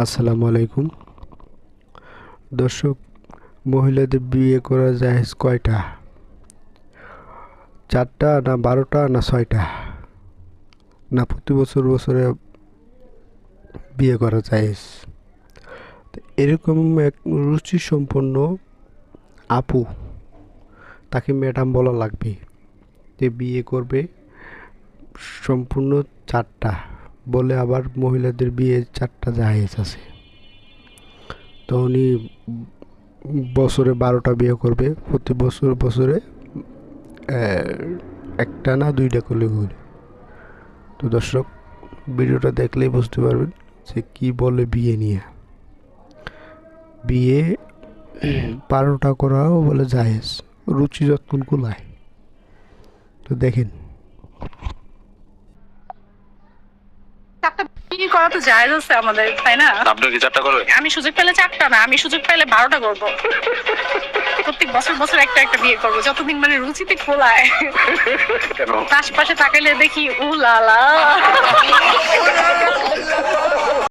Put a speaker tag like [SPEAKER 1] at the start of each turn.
[SPEAKER 1] আসসালামু আলাইকুম দর্শক, মহিলাদের বিয়ে করা জায়েজ কয়টা? 4টা না 12টা না 6টা? না প্রতি বছর বছরে বিয়ে করা জায়েজ? এরকম এক রুচি সম্পন্ন আপু, তাকে ম্যাডাম বলা লাগবে, যে বিয়ে করবে সম্পূর্ণ 4টা, বলে আবার মহিলাদের বিয়ে 4টা জায়েজ আছে। তো উনি বছরে 12টা বিয়ে করবে, প্রতি বছর বছরে একটা না 2টা করলে হইল। তো দর্শক, ভিডিওটা দেখলেই বুঝতে পারবেন যে কি বলে বিয়ে নিয়ে। বিয়ে 12টা করাও বলে জায়েজ, রুচি যতক্ষণ কুলায়। তো দেখেন,
[SPEAKER 2] চারটা বিয়ে করা তো জায়েজ আছে আমাদের, তাই না?
[SPEAKER 3] আপনার কি 4টা করবে?
[SPEAKER 2] আমি সুযোগ পেলে 4টা না, আমি সুযোগ পেলে 12টা করবো। প্রত্যেক বছর বছর একটা একটা বিয়ে করবো, যতদিন মানে রুচিতে খোলায়।
[SPEAKER 3] কেন?
[SPEAKER 2] আশপাশে তাকাইলে দেখি উ লালা।